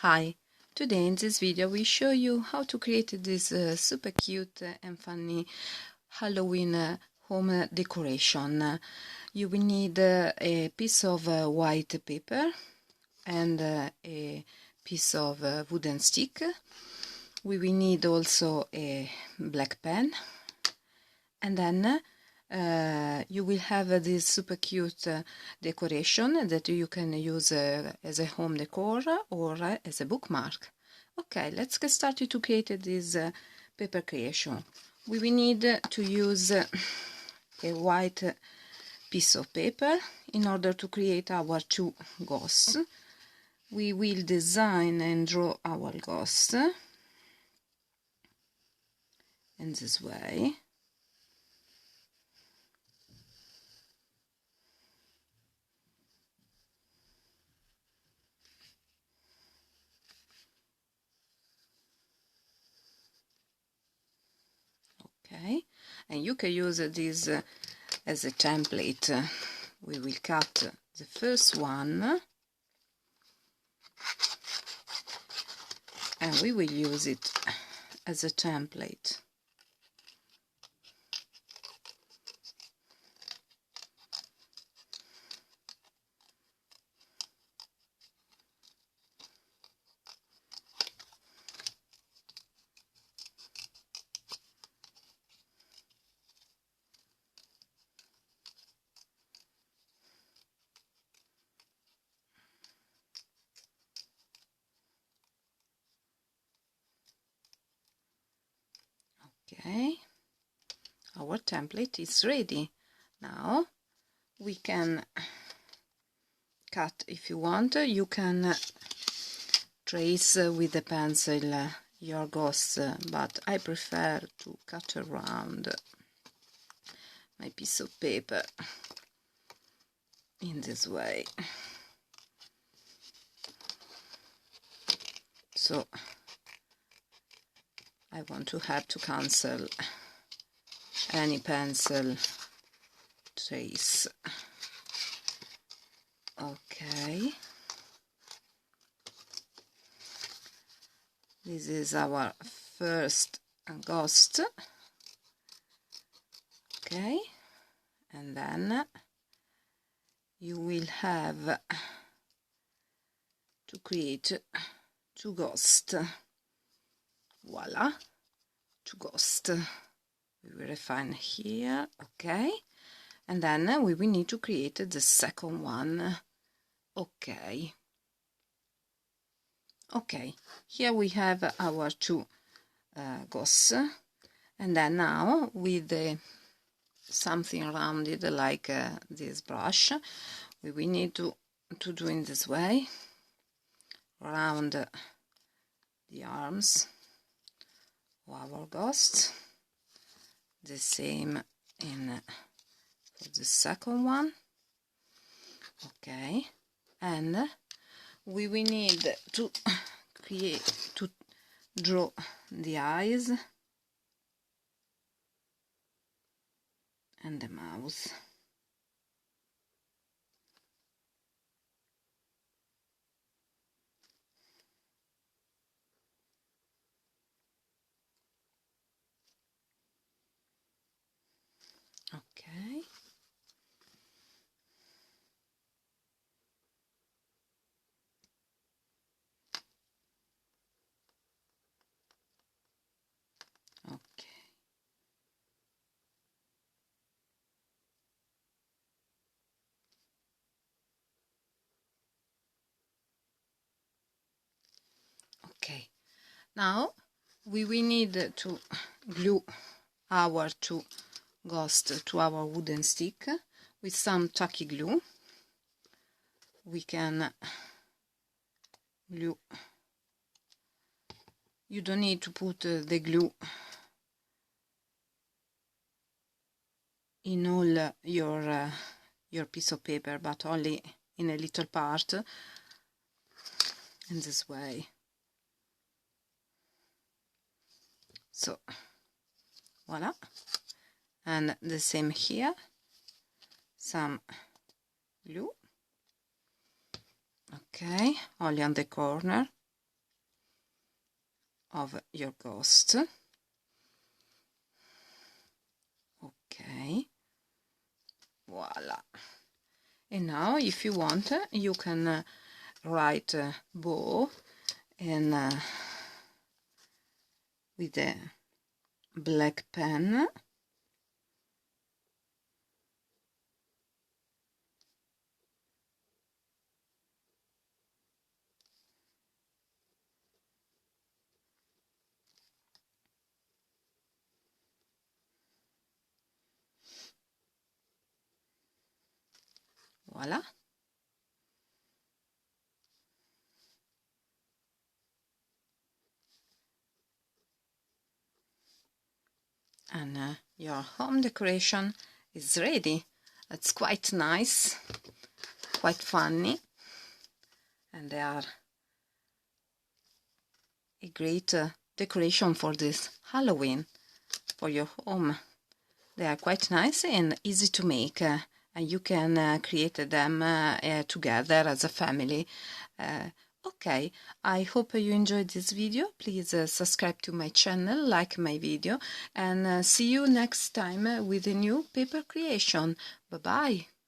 Hi, today in this video we show you how to create this super cute and funny Halloween home decoration. You will need a piece of white paper and a piece of wooden stick. We will need also a black pen, and then you will have this super cute decoration that you can use as a home decor or as a bookmark. Okay, let's get started to create this paper creation. We will need to use a white piece of paper in order to create our two ghosts. We will design and draw our ghosts in this way. Okay, and you can use this as a template. We will cut the first one and we will use it as a template. Okay, our template is ready. Now we can cut. If you want, you can trace with a pencil your ghosts, but I prefer to cut around my piece of paper in this way. So I want to have to cancel any pencil trace. Okay, this is our first ghost. Okay, and then you will have to create two ghosts. Voila, two ghosts. We will refine here. Okay, and then we will need to create the second one. Okay, here we have our two ghosts, and then now with something rounded like this brush, we will need to do in this way, round the arms of our ghost. The same in for the second one. Okay, and we will need to draw the eyes and the mouth. Okay, okay. Now we will need to glue our two ghosts to our wooden stick with some tacky glue. We can glue. You don't need to put the glue in all your piece of paper, but only in a little part, in this way. So voila, and the same here, some glue. Okay, only on the corner. of your ghost. Okay, voila. And now if you want, you can write bow and with a black pen. Voila. And your home decoration is ready. It's quite nice, quite funny, and they are a great decoration for this Halloween for your home. They are quite nice and easy to make, and you can create them together as a family. Okay, I hope you enjoyed this video. Please subscribe to my channel, like my video, and see you next time with a new paper creation. Bye bye.